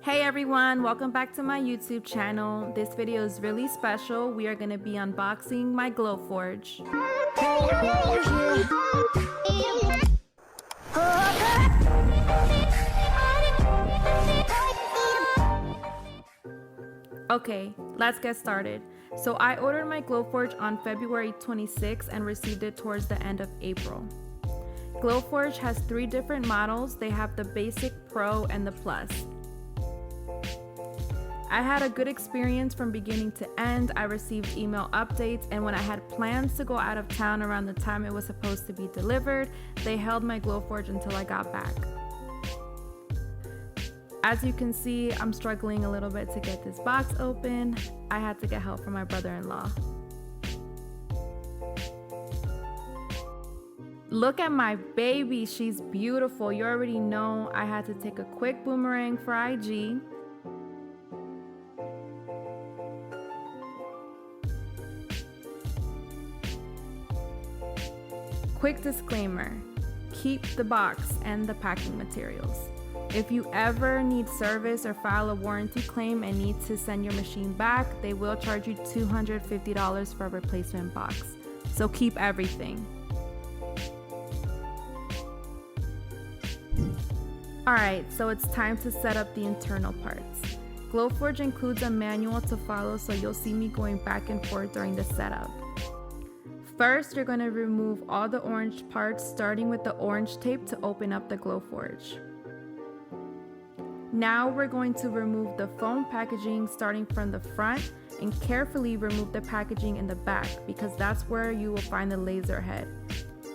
Hey everyone, welcome back to my YouTube channel. This video is really special. We are going to be unboxing my GlowForge. Okay, let's get started. So I ordered my GlowForge on February 26th and received it towards the end of April. GlowForge has 3 different models. They have the Basic, Pro, and the Plus. I had a good experience from beginning to end. I received email updates, and when I had plans to go out of town around the time it was supposed to be delivered, they held my GlowForge until I got back. As you can see, I'm struggling a little bit to get this box open. I had to get help from my brother-in-law. Look at my baby, she's beautiful. You already know I had to take a quick boomerang for IG. Quick disclaimer, keep the box and the packing materials. If you ever need service or file a warranty claim and need to send your machine back, they will charge you $250 for a replacement box. So keep everything. Alright, so it's time to set up the internal parts. GlowForge includes a manual to follow, so you'll see me going back and forth during the setup. First, you're going to remove all the orange parts, starting with the orange tape to open up the GlowForge. Now we're going to remove the foam packaging starting from the front and carefully remove the packaging in the back because that's where you will find the laser head.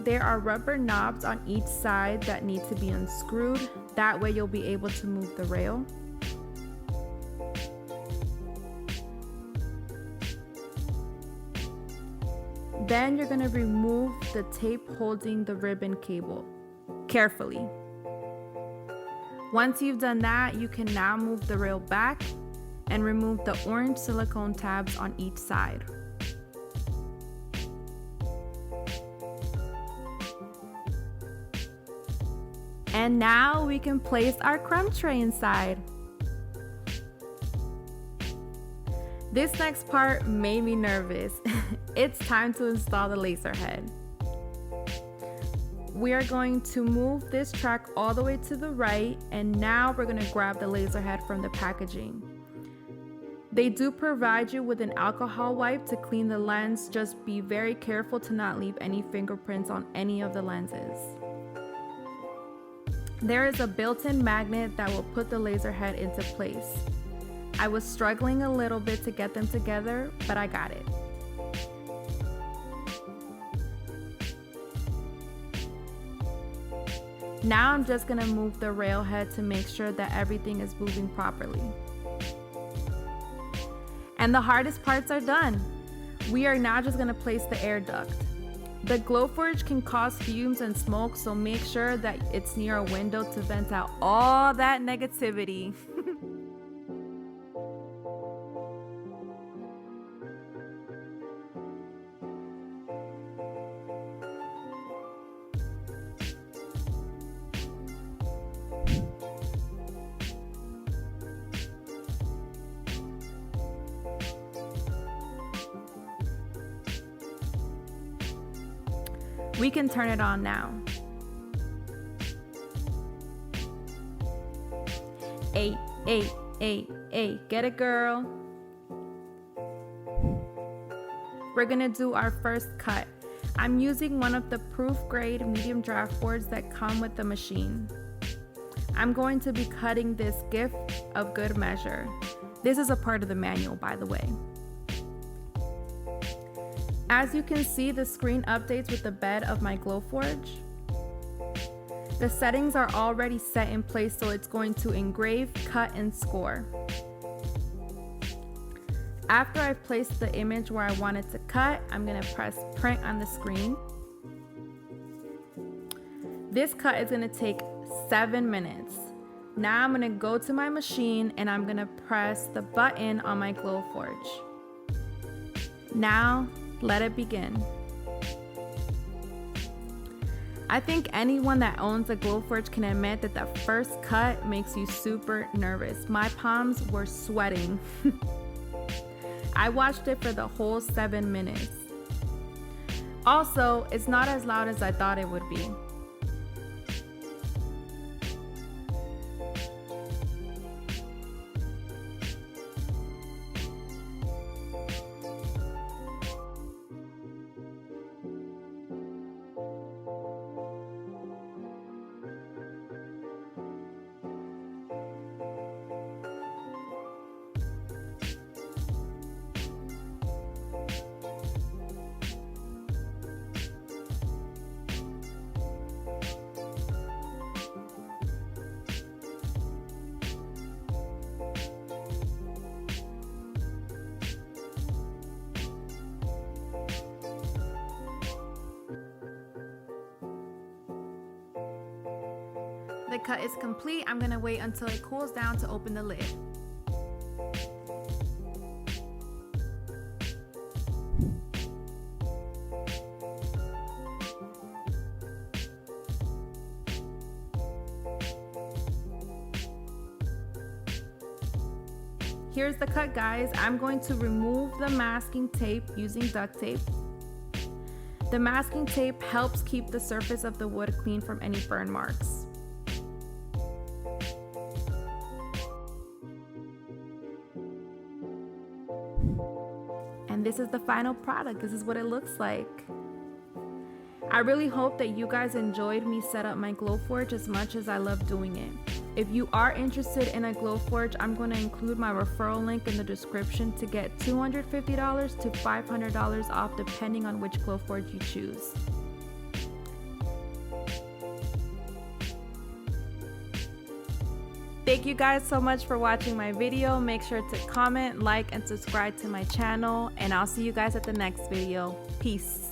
There are rubber knobs on each side that need to be unscrewed. That way you'll be able to move the rail. Then you're going to remove the tape holding the ribbon cable carefully. Once you've done that, you can now move the rail back and remove the orange silicone tabs on each side. And now we can place our crumb tray inside. This next part made me nervous. It's time to install the laser head. We are going to move this track all the way to the right, and now we're going to grab the laser head from the packaging. They do provide you with an alcohol wipe to clean the lens. Just be very careful to not leave any fingerprints on any of the lenses. There is a built-in magnet that will put the laser head into place. I was struggling a little bit to get them together, but I got it. Now I'm just going to move the rail head to make sure that everything is moving properly. And the hardest parts are done. We are now just going to place the air duct. The GlowForge can cause fumes and smoke, so make sure that it's near a window to vent out all that negativity. We can turn it on now. Hey, get it, girl. We're gonna do our first cut. I'm using one of the proof grade medium draft boards that come with the machine. I'm going to be cutting this gift of good measure. This is a part of the manual, by the way. As you can see, the screen updates with the bed of my GlowForge. The settings are already set in place, so it's going to engrave, cut, and score. After I've placed the image where I want it to cut, I'm going to press print on the screen. This cut is going to take 7 minutes. Now I'm going to go to my machine and I'm going to press the button on my GlowForge. Now, let it begin. I think anyone that owns a GlowForge can admit that the first cut makes you super nervous. My palms were sweating. I watched it for the whole 7 minutes. Also, it's not as loud as I thought it would be. The cut is complete. I'm gonna wait until it cools down to open the lid. Here's the cut, guys. I'm going to remove the masking tape using duct tape. The masking tape helps keep the surface of the wood clean from any burn marks. And this is the final product. This is what it looks like. I really hope that you guys enjoyed me set up my GlowForge as much as I love doing it. If you are interested in a GlowForge, I'm going to include my referral link in the description to get $250 to $500 off depending on which GlowForge you choose. Thank you guys so much for watching my video. Make sure to comment, like, and subscribe to my channel, and I'll see you guys at the next video. Peace.